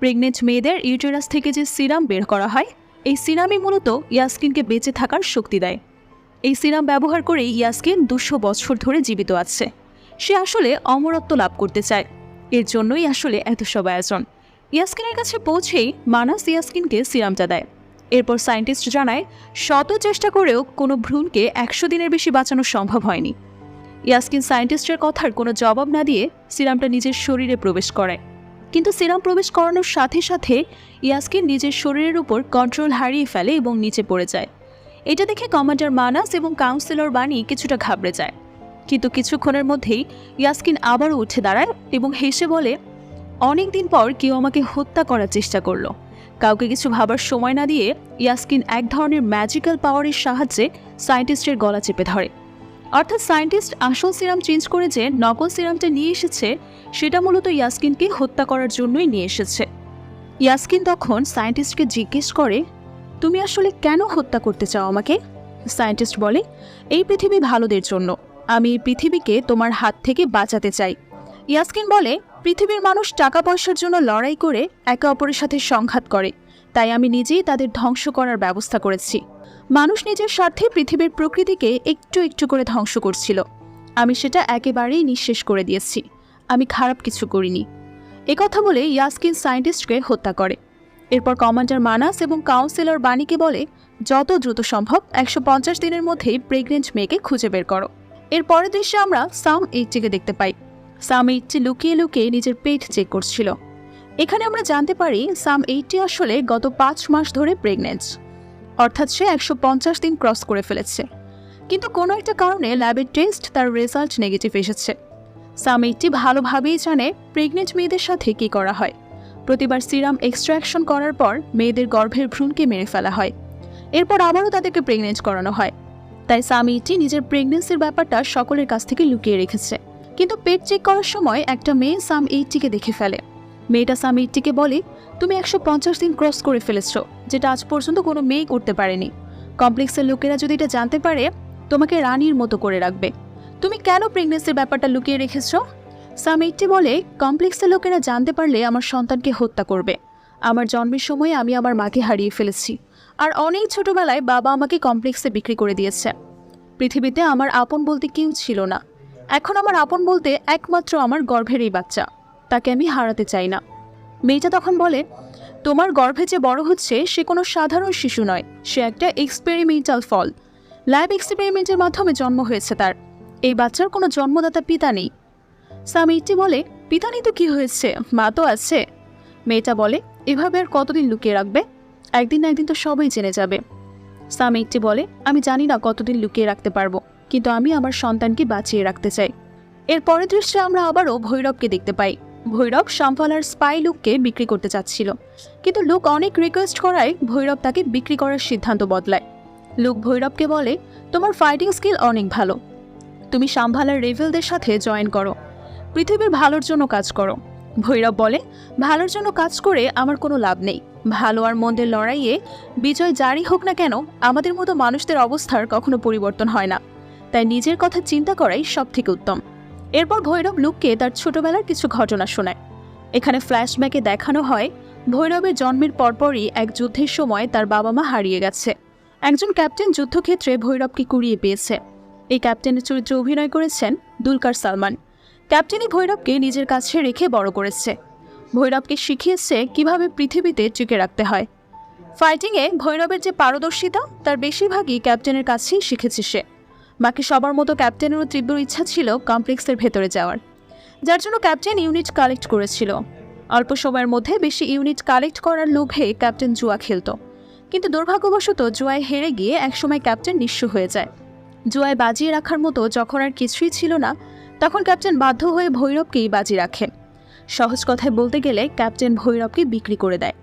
প্রেগনেন্ট মেয়েদের ইউটেরাস থেকে যে সিরাম বের করা হয়, এই সিরামই মূলত ইয়াস্কিনকে বেঁচে থাকার শক্তি দেয়। এই সিরাম ব্যবহার করেই ইয়াস্কিন 200 বছর ধরে জীবিত আছে। সে আসলে অমরত্ব লাভ করতে চায়। এর জন্যই আসলে এত সব আয়োজন। ইয়াস্কিনের কাছে পৌঁছেই মানাস ইয়াস্কিনকে সিরামটা দেয়। এরপর সায়েন্টিস্ট জানায় শত চেষ্টা করেও কোনো ভ্রূণকে 100 দিনের বেশি বাঁচানো সম্ভব হয়নি। ইয়াস্কিন সায়েন্টিস্টের কথার কোনো জবাব না দিয়ে সিরামটা নিজের শরীরে প্রবেশ করায়। কিন্তু সিরাম প্রবেশ করানোর সাথে সাথে ইয়াস্কিন নিজের শরীরের উপর কন্ট্রোল হারিয়ে ফেলে এবং নিচে পড়ে যায়। এটা দেখে কমান্ডার মানাস এবং কাউন্সিলর বাণী কিছুটা ঘাবড়ে যায়। কিন্তু কিছুক্ষণের মধ্যেই ইয়াস্কিন আবারও উঠে দাঁড়ায় এবং হেসে বলে, অনেক দিন পর কেউ আমাকে হত্যা করার চেষ্টা করলো। কাউকে কিছু ভাবার সময় না দিয়ে ইয়াস্কিন এক ধরনের ম্যাজিক্যাল পাওয়ারের সাহায্যে সায়েন্টিস্টের গলা চেপে ধরে। অর্থাৎ সায়েন্টিস্ট আসল সিরাম চেঞ্জ করে যে নকল সিরামটা নিয়ে এসেছে, সেটা মূলত ইয়াস্কিনকে হত্যা করার জন্যই নিয়ে এসেছে। ইয়াস্কিন তখন সায়েন্টিস্টকে জিজ্ঞেস করে, তুমি আসলে কেন হত্যা করতে চাও আমাকে? সায়েন্টিস্ট বলে, এই পৃথিবী ভালোদের জন্য। আমি এই পৃথিবীকে তোমার হাত থেকে বাঁচাতে চাই। ইয়াস্কিন বলে, পৃথিবীর মানুষ টাকা পয়সার জন্য লড়াই করে একে অপরের সাথে সংঘাত করে, তাই আমি নিজেই তাদের ধ্বংস করার ব্যবস্থা করেছি। মানুষ নিজের স্বার্থে পৃথিবীর প্রকৃতিকে একটু একটু করে ধ্বংস করছিল। আমি সেটা একেবারেই নিঃশেষ করে দিয়েছি। আমি খারাপ কিছু করিনি। একথা বলে ইয়াস্কিন সায়েন্টিস্টকে হত্যা করে। এরপর কমান্ডার মানাস এবং কাউন্সিলর বাণীকে বলে, যত দ্রুত সম্ভব 150 দিনের মধ্যেই প্রেগনেন্ট মেয়েকে খুঁজে বের করো। এর পরের দৃশ্যে আমরা সাম 80কে দেখতে পাই। সাম 80 লুকিয়ে লুকিয়ে নিজের পেট চেক করছিল। এখানে আমরা জানতে পারি সাম 80 আসলে গত 5 মাস ধরে প্রেগনেন্ট, অর্থাৎ সে 150 দিন ক্রস করে ফেলেছে। কিন্তু কোনো একটা কারণে ল্যাবের টেস্ট তার রেজাল্ট নেগেটিভ এসেছে। সাম 80 ভালোভাবেই জানে প্রেগনেন্ট মেয়েদের সাথে কী করা হয়। প্রতিবার সিরাম এক্সট্রাকশন করার পর মেয়েদের গর্ভের ভ্রূণকে মেরে ফেলা হয়। এরপর আবারও তাদেরকে প্রেগনেন্ট করানো হয়। তাই সাম 80 নিজের প্রেগনেন্সির ব্যাপারটা সকলের কাছ থেকে লুকিয়ে রেখেছে। কিন্তু পেট চেক করার সময় একটা মেয়ে সাম 80কে দেখে ফেলে। মেয়েটা সাম 80কে বলে, তুমি 150 দিন ক্রস করে ফেলেছ, যেটা আজ পর্যন্ত কোনো মেয়ে করতে পারেনি। কমপ্লেক্সের লোকেরা যদি এটা জানতে পারে, তোমাকে রানীর মতো করে রাখবে। তুমি কেন প্রেগনেন্সির ব্যাপারটা লুকিয়ে রেখেছ? সাম 80 বলে, কমপ্লেক্সের লোকেরা জানতে পারলে আমার সন্তানকে হত্যা করবে। আমার জন্মের সময় আমি আমার মাকে হারিয়ে ফেলেছি, আর অনেক ছোটবেলায় বাবা আমাকে কমপ্লেক্সে বিক্রি করে দিয়েছে। পৃথিবীতে আমার আপন বলতে কেউ ছিল না। এখন আমার আপন বলতে একমাত্র আমার গর্ভের এই বাচ্চা, তাকে আমি হারাতে চাই না। মেয়েটা তখন বলে, তোমার গর্ভে যে বড় হচ্ছে সে কোনো সাধারণ শিশু নয়, সে একটা এক্সপেরিমেন্টাল ফল। ল্যাব এক্সপেরিমেন্টের মাধ্যমে জন্ম হয়েছে তার। এই বাচ্চার কোনো জন্মদাতা পিতা নেই। সাম 80 বলে, পিতা নেই তো কী হয়েছে, মা তো আছে। মেয়েটা বলে, এভাবে আর কতদিন লুকিয়ে রাখবে? একদিন না একদিন তো সবাই জেনে যাবে। সাম 80 বলে, আমি জানি না কতদিন লুকিয়ে রাখতে পারবো, কিন্তু আমি আমার সন্তানকে বাঁচিয়ে রাখতে চাই। এর পরের দৃশ্যে আমরা আবারও ভৈরবকে দেখতে পাই। ভৈরব শামফালার স্পাই লুককে বিক্রি করতে চাচ্ছিল, কিন্তু লুক অনেক রিকোয়েস্ট করায় ভৈরব তাকে বিক্রি করার সিদ্ধান্ত বদলায়। লুক ভৈরবকে বলে, তোমার ফাইটিং স্কিল অনেক ভালো, তুমি শামফালার রেভেলদের সাথে জয়েন করো, পৃথিবীর ভালোর জন্য কাজ করো। ভৈরব বলে, ভালোর জন্য কাজ করে আমার কোনো লাভ নেই। ভালো আর মন্দের লড়াইয়ে বিজয় যারই হোক না কেন, আমাদের মতো মানুষদের অবস্থার কখনো পরিবর্তন হয় না। তাই নিজের কথা চিন্তা করাই সব থেকে উত্তম। এরপর ভৈরব লুককে তার ছোটবেলার কিছু ঘটনা শোনায়। এখানে ফ্ল্যাশব্যাকে দেখানো হয় ভৈরবের জন্মের পরপরই এক যুদ্ধের সময় তার বাবা মা হারিয়ে গেছে। একজন ক্যাপ্টেন যুদ্ধক্ষেত্রে ভৈরবকে কুড়িয়ে পেয়েছে। এই ক্যাপ্টেনের চরিত্রে অভিনয় করেছেন দুলকার সালমান। ক্যাপ্টেনই ভৈরবকে নিজের কাছে রেখে বড় করেছে। ভৈরবকে শিখিয়েছে কিভাবে পৃথিবীতে টিকে রাখতে হয়। ফাইটিংয়ে ভৈরবের যে পারদর্শিতা তার বেশিরভাগই ক্যাপ্টেনের কাছেই শিখেছে সে। বাকি সবার মতো ক্যাপ্টেনেরও তীব্র ইচ্ছা ছিল কমপ্লেক্সের ভেতরে যাওয়ার, যার জন্য ক্যাপ্টেন ইউনিট কালেক্ট করেছিল। অল্প সময়ের মধ্যে বেশি ইউনিট কালেক্ট করার লোভে ক্যাপ্টেন জুয়া খেলত, কিন্তু দুর্ভাগ্যবশত জুয়ায় হেরে গিয়ে একসময় ক্যাপ্টেন নিঃস্ব হয়ে যায়। জুয়ায় বাজিয়ে রাখার মতো যখন আর কিছুই ছিল না, তখন ক্যাপ্টেন বাধ্য হয়ে ভৈরবকেই বাজি রাখে। সহজ কথায় বলতে গেলে ক্যাপ্টেন ভৈরবকে বিক্রি করে দেয়।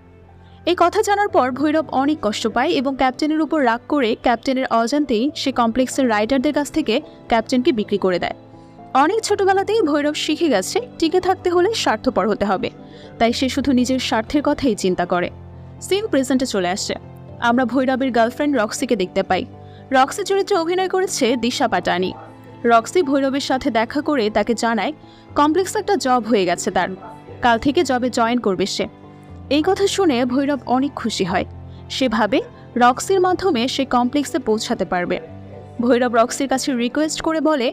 এই কথা জানার পর ভৈরব অনেক কষ্ট পায় এবং ক্যাপ্টেনের উপর রাগ করে ক্যাপ্টেনের অজান্তেই সে কমপ্লেক্সের রাইডারদের কাছ থেকে ক্যাপ্টেনকে বিক্রি করে দেয়। অনেক ছোটবেলাতেই ভৈরব শিখে গেছে টিকে থাকতে হলে স্বার্থপর হতে হবে, তাই সে শুধু নিজের স্বার্থের কথাই চিন্তা করে। সিন প্রেজেন্টে চলে আসে। আমরা ভৈরবের গার্লফ্রেন্ড রক্সিকে দেখতে পাই। রক্সি চরিত্রে অভিনয় করেছে দিশা পাটানি। রক্সি ভৈরবের সাথে দেখা করে তাকে জানায় কমপ্লেক্সে একটা জব হয়ে গেছে তার, কাল থেকে জবে জয়েন করবে সে। এই কথা শুনে ভৈরব অনেক খুশি হয়। সে ভাবে রক্সির মাধ্যমে সে কমপ্লেক্সে পৌঁছাতে পারবে। ভৈরব রক্সির কাছে রিকোয়েস্ট করে বলে,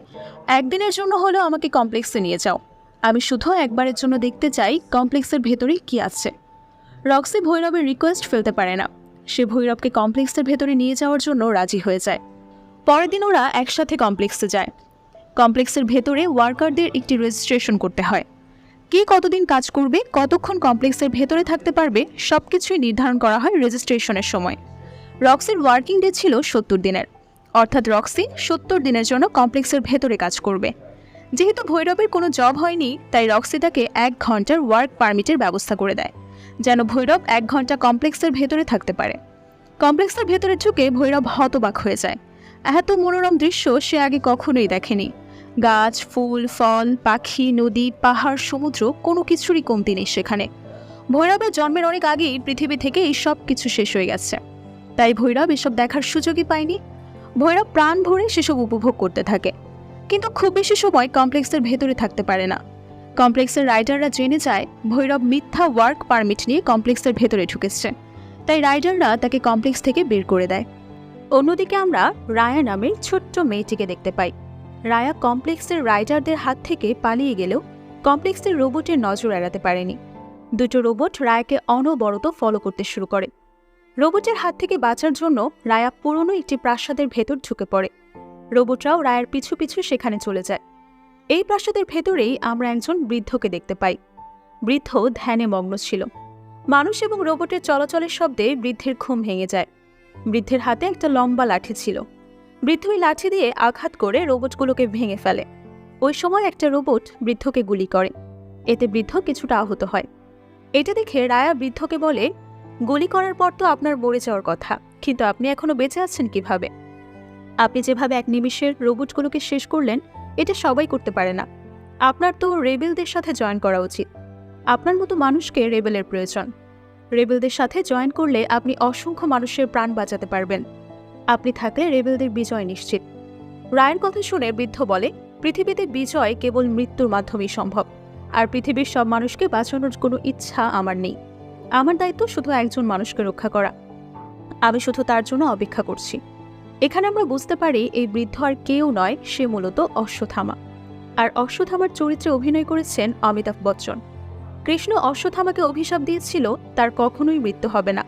একদিনের জন্য হলেও আমাকে কমপ্লেক্সে নিয়ে যাও, আমি শুধু একবারের জন্য দেখতে চাই কমপ্লেক্সের ভেতরে কি আছে। রক্সি ভৈরবের রিকোয়েস্ট ফেলতে পারে না। সে ভৈরবকে কমপ্লেক্সের ভেতরে নিয়ে যাওয়ার জন্য রাজি হয়ে যায়। পরের দিন ওরা একসাথে কমপ্লেক্সে যায়। কমপ্লেক্সের ভেতরে ওয়ার্কারদের একটি রেজিস্ট্রেশন করতে হয়। কে কতদিন কাজ করবে, কতক্ষণ কমপ্লেক্সের ভেতরে থাকতে পারবে, সবকিছুই নির্ধারণ করা হয় রেজিস্ট্রেশনের সময়। রক্সির ওয়ার্কিং ডে ছিল 70 দিনের, অর্থাৎ রক্সি 70 দিনের জন্য কমপ্লেক্সের ভেতরে কাজ করবে। যেহেতু ভৈরবের কোনো জব হয়নি, তাই রক্সি তাকে 1 ঘন্টার ওয়ার্ক পারমিটের ব্যবস্থা করে দেয়, যেন ভৈরব 1 ঘন্টা কমপ্লেক্সের ভেতরে থাকতে পারে। কমপ্লেক্সের ভেতরে ঢুকে ভৈরব হতবাক হয়ে যায়। এত মনোরম দৃশ্য সে আগে কখনোই দেখেনি। গাছ, ফুল, ফল, পাখি, নদী, পাহাড়, সমুদ্র, কোনো কিছুরই কমতি নেই সেখানে। ভৈরবের জন্মের অনেক আগেই পৃথিবী থেকে এই সব কিছু শেষ হয়ে গেছে, তাই ভৈরব এসব দেখার সুযোগই পায়নি। ভৈরব প্রাণ ভরে সেসব উপভোগ করতে থাকে, কিন্তু খুব বেশি সময় কমপ্লেক্সের ভেতরে থাকতে পারে না। কমপ্লেক্সের রাইডাররা জেনে যায় ভৈরব মিথ্যা ওয়ার্ক পারমিট নিয়ে কমপ্লেক্সের ভেতরে ঢুকেছে। তাই রাইডাররা তাকে কমপ্লেক্স থেকে বের করে দেয়। অন্যদিকে আমরা রায়া নামের ছোট্ট মেয়েটিকে দেখতে পাই। রায়া কমপ্লেক্সের রাইডারদের হাত থেকে পালিয়ে গেলেও কমপ্লেক্সের রোবটের নজর এড়াতে পারেনি। দুটো রোবট রায়াকে অনবরত ফলো করতে শুরু করে। রোবটের হাত থেকে বাঁচার জন্য রায়া পুরনো একটি প্রাসাদের ভেতর ঢুকে পড়ে। রোবটরাও রায়ার পিছু পিছু সেখানে চলে যায়। এই প্রাসাদের ভেতরেই আমরা একজন বৃদ্ধকে দেখতে পাই। বৃদ্ধ ধ্যানে মগ্ন ছিল। মানুষ এবং রোবটের চলাচলের শব্দে বৃদ্ধের ঘুম ভেঙে যায়। বৃদ্ধের হাতে একটা লম্বা লাঠি ছিল। বৃদ্ধ ওই লাঠি দিয়ে আঘাত করে রোবটগুলোকে ভেঙে ফেলে। ওই সময় একটা রোবট বৃদ্ধকে গুলি করে। এতে বৃদ্ধ কিছুটা আহত হয়। এটা দেখে রায়া বৃদ্ধকে বলে, গুলি করার পর তো আপনার মরে যাওয়ার কথা, কিন্তু আপনি এখনো বেঁচে আছেন কিভাবে? আপনি যেভাবে এক নিমিষের রোবটগুলোকে শেষ করলেন, এটা সবাই করতে পারে না। আপনার তো রেবেলদের সাথে জয়েন করা উচিত। আপনার মতো মানুষকে রেবেলের প্রয়োজন। রেবেলদের সাথে জয়েন করলে আপনি অসংখ্য মানুষের প্রাণ বাঁচাতে পারবেন। আপনি থাকলে রেবেলদের বিজয় নিশ্চিত। রায়ের কথা শুনে বৃদ্ধ বলে, পৃথিবীতে বিজয় কেবল মৃত্যুর মাধ্যমেই সম্ভব, আর পৃথিবীর সব মানুষকে বাঁচানোর কোনো ইচ্ছা আমার নেই। আমার দায়িত্ব শুধু একজন মানুষকে রক্ষা করা। আমি শুধু তার জন্য অপেক্ষা করছি। এখানে আমরা বুঝতে পারি এই বৃদ্ধ আর কেউ নয়, সে মূলত অশ্বত্থামা। আর অশ্বত্থামার চরিত্রে অভিনয় করেছেন অমিতাভ বচ্চন। কৃষ্ণ অশ্বত্থামাকে অভিশাপ দিয়েছিল তার কখনোই মৃত্যু হবে না।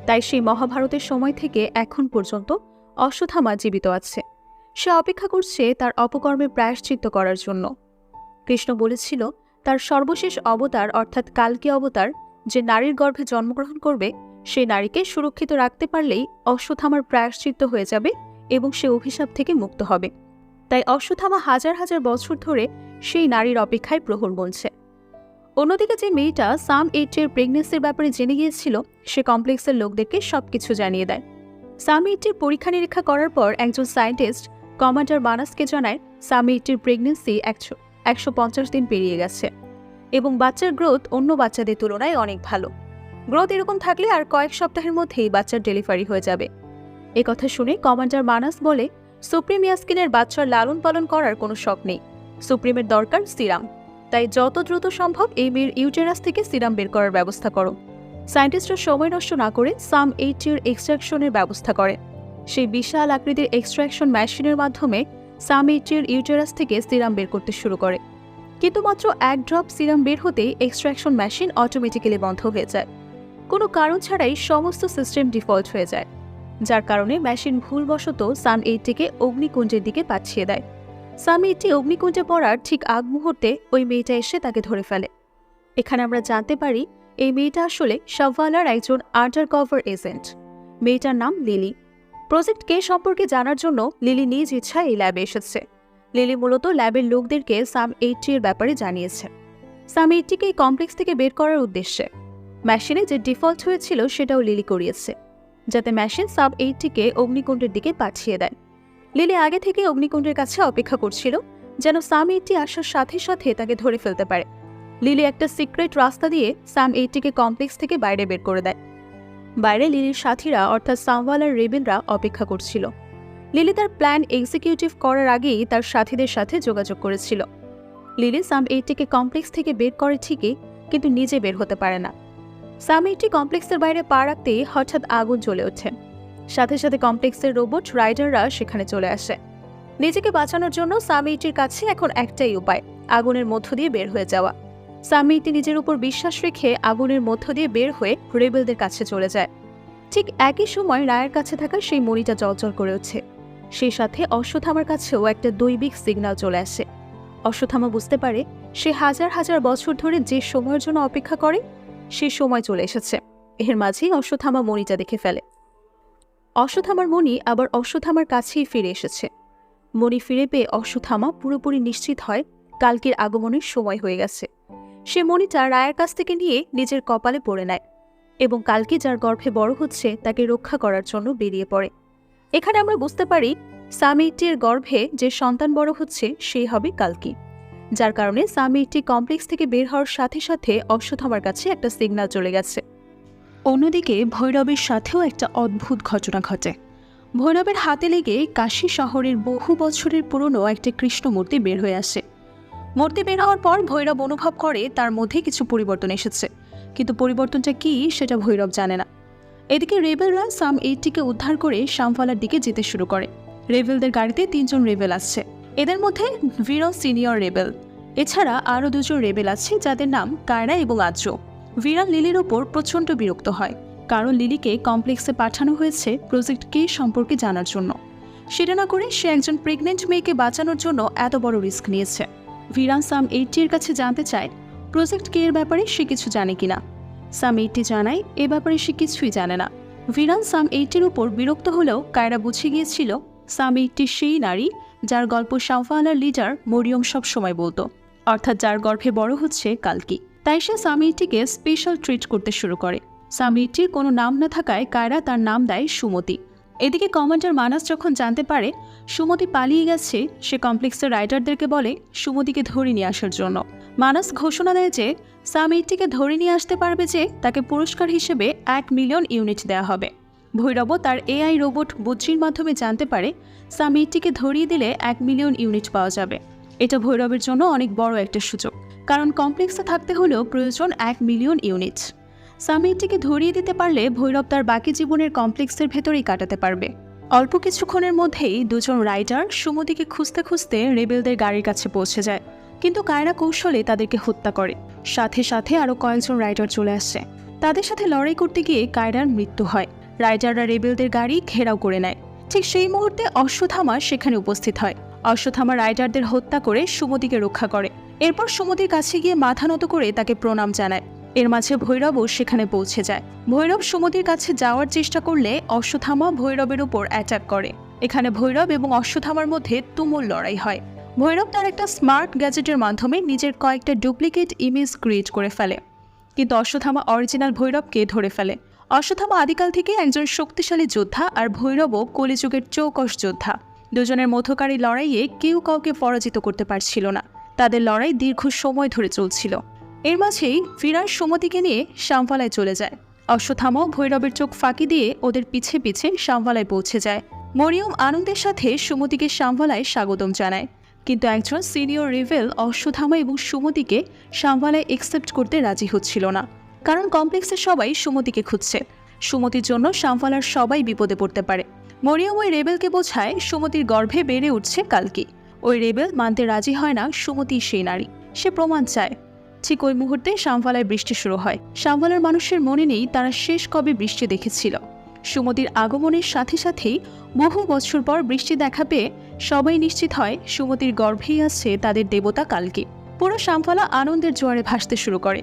তাই সেই মহাভারতের সময় থেকে এখন পর্যন্ত অশ্বত্থামা জীবিত আছে। সে অপেক্ষা করছে তার অপকর্মের প্রায়শ্চিত্ত করার জন্য। কৃষ্ণ বলেছিল তার সর্বশেষ অবতার অর্থাৎ কালকি অবতার যে নারীর গর্ভে জন্মগ্রহণ করবে, সেই নারীকে সুরক্ষিত রাখতে পারলেই অশ্বত্থামার প্রায়শ্চিত্ত হয়ে যাবে এবং সে অভিশাপ থেকে মুক্ত হবে। তাই অশ্বত্থামা হাজার হাজার বছর ধরে সেই নারীর অপেক্ষায় প্রহর গুনছে। অন্যদিকে যে মেয়েটা সাম 8 প্রেগনেন্সির ব্যাপারে জেনে গিয়েছিল, সে কমপ্লেক্সের লোকদেরকে সবকিছু জানিয়ে দেয়। সাম 8 পরীক্ষা নিরীক্ষা করার পর একজন সায়েন্টিস্ট কমান্ডার মানাসকে জানায় সাম 8 প্রেগনেন্সি 150 দিন পেরিয়ে গেছে এবং বাচ্চার গ্রোথ অন্য বাচ্চাদের তুলনায় অনেক ভালো। গ্রোথ এরকম থাকলে আর কয়েক সপ্তাহের মধ্যেই বাচ্চার ডেলিভারি হয়ে যাবে। এ কথা শুনে কমান্ডার মানাস বলে, সুপ্রিম ইয়াস্কিনের বাচ্চার লালন পালন করার কোনো শখ নেই। সুপ্রিমের দরকার সিরাম। তাই যত দ্রুত সম্ভব এই মেয়ের ইউটেরাস থেকে সিরাম বের করার ব্যবস্থা করো। সায়েন্টিস্টরা সময় নষ্ট না করে সাম 8 এক্সট্রাকশনের ব্যবস্থা করে। সেই বিশাল আকৃতির এক্সট্রাকশন মেশিনের মাধ্যমে সাম 8 ইউটেরাস থেকে সিরাম বের করতে শুরু করে। কিন্তু মাত্র 1 ড্রপ সিরাম বের হতেই এক্সট্রাকশন মেশিন অটোমেটিক্যালি বন্ধ হয়ে যায়। কোনো কারণ ছাড়াই সমস্ত সিস্টেম ডিফল্ট হয়ে যায়, যার কারণে মেশিন ভুলবশত সাম 8 অগ্নিকুণ্ডের দিকে পাঠিয়ে দেয়। সাম 8 অগ্নিকুণ্ডে পড়ার ঠিক আগ মুহূর্তে ওই মেয়েটা এসে তাকে ধরে ফেলে। এখানে আমরা জানতে পারি এই মেয়েটা আসলে শাভওয়ালার একজন আন্ডারকভার এজেন্ট। মেয়েটার নাম লিলি। প্রজেক্ট কে সম্পর্কে জানার জন্য লিলি নিজ ইচ্ছায় এই ল্যাবে এসেছে। লিলি মূলত ল্যাবের লোকদেরকে সাম 8 ব্যাপারে জানিয়েছে। সাম 8 এই কমপ্লেক্স থেকে বের করার উদ্দেশ্যে মেশিনে যে ডিফল্ট হয়েছিল সেটাও লিলি করিয়েছে, যাতে মেশিন সাম 8 অগ্নিকুণ্ডের দিকে পাঠিয়ে দেয়। লিলি আগে থেকে অগ্নিকুণ্ডের কাছে অপেক্ষা করছিল যেন সাম 8 আসার সাথে সাথে তাকে ধরে ফেলতে পারে। লিলি একটা সিক্রেট রাস্তা দিয়ে সাম 8 কমপ্লেক্স থেকে বাইরে বের করে দেয়। বাইরে লিলির সাথীরা অর্থাৎ সামওয়ালার রেবেলরা অপেক্ষা করছিল। লিলি তার প্ল্যান এক্সিকিউটিভ করার আগেই তার সাথীদের সাথে যোগাযোগ করেছিল। লিলি সাম 8 কমপ্লেক্স থেকে বের করে ঠিকই, কিন্তু নিজে বের হতে পারে না। সাম 8 কমপ্লেক্সের বাইরে পা রাখতেই হঠাৎ আগুন জ্বলে ওঠে। সাথে সাথে কমপ্লেক্সের রোবট রাইডাররা সেখানে চলে আসে। নিজেকে বাঁচানোর জন্য সাম 8 কাছে এখন একটাই উপায়, আগুনের মধ্য দিয়ে বের হয়ে যাওয়া। সাম 8 নিজের উপর বিশ্বাস রেখে আগুনের মধ্য দিয়ে বের হয়ে রেবেলদের কাছে চলে যায়। ঠিক একই সময় রায়ের কাছে থাকা সেই মণিটা জ্বলজ্বল করে ওঠে। সেই সাথে অশ্বত্থামার কাছেও একটা দৈবিক সিগন্যাল চলে আসে। অশ্বত্থামা বুঝতে পারে সে হাজার হাজার বছর ধরে যে সময়ের জন্য অপেক্ষা করে সে সময় চলে এসেছে। এর মাঝেই অশ্বত্থামা মণিটা দেখে ফেলে। অশ্বত্থামার মণি আবার অশ্বত্থামার কাছেই ফিরে এসেছে। মণি ফিরে পেয়ে অশ্বত্থামা পুরোপুরি নিশ্চিত হয় কালকির আগমনের সময় হয়ে গেছে। সে মণিটা রায়ের কাছ থেকে নিয়ে নিজের কপালে পরে নেয় এবং কালকি যার গর্ভে বড় হচ্ছে তাকে রক্ষা করার জন্য বেরিয়ে পড়ে। এখানে আমরা বুঝতে পারি সাম 8 গর্ভে যে সন্তান বড় হচ্ছে সেই হবে কালকি, যার কারণে সাম 8 কমপ্লেক্স থেকে বের হওয়ার সাথে সাথে অশ্বত্থামার কাছে একটা সিগন্যাল চলে গেছে। অন্যদিকে ভৈরবের সাথেও একটা অদ্ভুত ঘটনা ঘটে। ভৈরবের হাতে লেগে কাশী শহরের বহু বছরের পুরনো একটা কৃষ্ণ মূর্তি বের হয়ে আসে। মূর্তি বের হওয়ার পর ভৈরব অনুভব করে তার মধ্যে কিছু পরিবর্তন এসেছে, কিন্তু পরিবর্তনটা কি সেটা ভৈরব জানে না। এদিকে রেবেলরা সাম 80কে উদ্ধার করে শামফালার দিকে যেতে শুরু করে। রেবেলদের গাড়িতে 3 জন রেবেল আসছে। এদের মধ্যে ভিরন সিনিয়র রেবেল। এছাড়া আরও 2 জন রেবেল আছে যাদের নাম কায়রা এবং আদ্র। ভিরান লিলির ওপর প্রচণ্ড বিরক্ত হয়, কারণ লিলিকে কমপ্লেক্সে পাঠানো হয়েছে প্রজেক্ট কে সম্পর্কে জানার জন্য। সেটা না করে সে একজন প্রেগনেন্ট মেয়েকে বাঁচানোর জন্য এত বড় রিস্ক নিয়েছে। ভিরান সাম 80 এর কাছে জানতে চায় প্রজেক্ট কে এর ব্যাপারে সে কিছু জানে কিনা। সাম 80 জানায় এ ব্যাপারে সে কিছুই জানে না। ভিরান সাম 80 উপর বিরক্ত হলেও কায়রা বুঝে গিয়েছিল সাম 80 সেই নারী যার গল্প শামফালার লিডার মরিয়ম সব সময় বলতো, অর্থাৎ যার গর্ভে বড় হচ্ছে কালকি। তাই সে সাম 80কে স্পেশাল ট্রিট করতে শুরু করে। সাম 80 কোনো নাম না থাকায় কায়রা তার নাম দেয় সুমতি। এদিকে কমান্ডার মানাস যখন জানতে পারে সুমতি পালিয়ে গেছে, সে কমপ্লেক্সের রাইডারদেরকে বলে সুমতিকে ধরে নিয়ে আসার জন্য। মানাস ঘোষণা দেয় যে সাম 80কে ধরে নিয়ে আসতে পারবে যে তাকে পুরস্কার হিসেবে 1 মিলিয়ন ইউনিট দেওয়া হবে। ভৈরবও তার এআই রোবট বুদ্ধির মাধ্যমে জানতে পারে সাম 80কে ধরিয়ে দিলে 1 মিলিয়ন ইউনিট পাওয়া যাবে। এটা ভৈরবের জন্য অনেক বড় একটা সুযোগ, কারণ কমপ্লেক্সে থাকতে হলেও প্রয়োজন 1 মিলিয়ন ইউনিট। সাম 80কে ধরিয়ে দিতে পারলে ভৈরব তার বাকি জীবনের কমপ্লেক্সের ভেতরেই কাটাতে পারবে। অল্প কিছুক্ষণের মধ্যেই 2 জন রাইডার সুমতিকে খুঁজতে খুঁজতে রেবেলদের গাড়ির কাছে পৌঁছে যায়, কিন্তু কায়রা কৌশলে তাদেরকে হত্যা করে। সাথে সাথে আরও কয়েকজন রাইডার চলে আসছে। তাদের সাথে লড়াই করতে গিয়ে কায়রার মৃত্যু হয়। রাইডাররা রেবেলদের গাড়ি ঘেরাও করে নেয়। ঠিক সেই মুহূর্তে অশ্বত্থামা সেখানে উপস্থিত হয়। অশ্বত্থামা রাইডারদের হত্যা করে সুমতিকে রক্ষা করে। এরপর সুমতির কাছে গিয়ে মাথা নত করে তাকে প্রণাম জানায়। এর মাঝে ভৈরবও সেখানে পৌঁছে যায়। ভৈরব সুমতির কাছে যাওয়ার চেষ্টা করলে অশ্বত্থামা ভৈরবের উপর অ্যাটাক করে। এখানে ভৈরব এবং অশ্বত্থামার মধ্যে তুমুল লড়াই হয়। ভৈরব তার একটা স্মার্ট গ্যাজেটের মাধ্যমে নিজের কয়েকটা ডুপ্লিকেট ইমেজ ক্রিয়েট করে ফেলে, কিন্তু অশ্বত্থামা অরিজিনাল ভৈরবকে ধরে ফেলে। অশ্বত্থামা আদিকাল থেকে একজন শক্তিশালী যোদ্ধা, আর ভৈরবও কলিযুগের চৌকস যোদ্ধা। দুজনের মধ্যকারী লড়াইয়ে কেউ কাউকে পরাজিত করতে পারছিল না। তাদের লড়াই দীর্ঘ সময় ধরে চলছিল। এর মাঝেই ফিরার সুমতিকে নিয়ে শামফালায় চলে যায়। অশ্বত্থামাও ভৈরবের চোখ ফাঁকি দিয়ে ওদের পিছে পিছে শামফালায় পৌঁছে যায়। মরিয়ম আনন্দের সাথে সুমতিকে শামফালায় স্বাগতম জানায়, কিন্তু একজন সিনিয়র রেবেল অশ্বত্থামা এবং সুমতিকে শামফালায় একসেপ্ট করতে রাজি হচ্ছিল না, কারণ কমপ্লেক্সের সবাই সুমতিকে খুঁজছে। সুমতির জন্য শামফালার সবাই বিপদে পড়তে পারে। মরিয়ম ওই রেবেলকে বোঝায় সুমতির গর্ভে বেড়ে উঠছে কালকি। ওই রেবেল মানতে রাজি হয় না সুমতি সেই নারী, সে প্রমাণ চায়। ঠিক ওই মুহূর্তে শামফালায় বৃষ্টি শুরু হয়। শামফালার মানুষের মনে নেই তারা শেষ কবে বৃষ্টি দেখেছিল। সুমতির আগমনের সাথে সাথেই বহু বছর পর বৃষ্টি দেখা পেয়ে সবাই নিশ্চিত হয় সুমতির গর্ভেই আছে তাদের দেবতা কালকি। পুরো শামফালা আনন্দের জোয়ারে ভাসতে শুরু করে।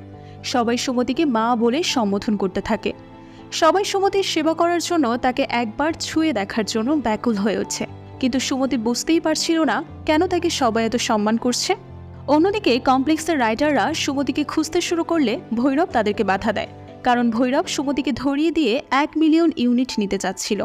সবাই সুমতিকে মা বলে সম্বোধন করতে থাকে। সবাই সুমতির সেবা করার জন্য তাকে একবার ছুঁয়ে দেখার জন্য ব্যাকুল হয়ে ওঠে, কিন্তু সুমতি বুঝতেই পারছিল না কেন তাকে সবাই এত সম্মান করছে। অন্যদিকে কমপ্লেক্সের রাইডাররা সুমতিকে খুঁজতে শুরু করলে ভৈরব তাদেরকে বাধা দেয়, কারণ ভৈরব সুমতিকে ধরিয়ে দিয়ে 1 মিলিয়ন ইউনিট নিতে চাচ্ছিল।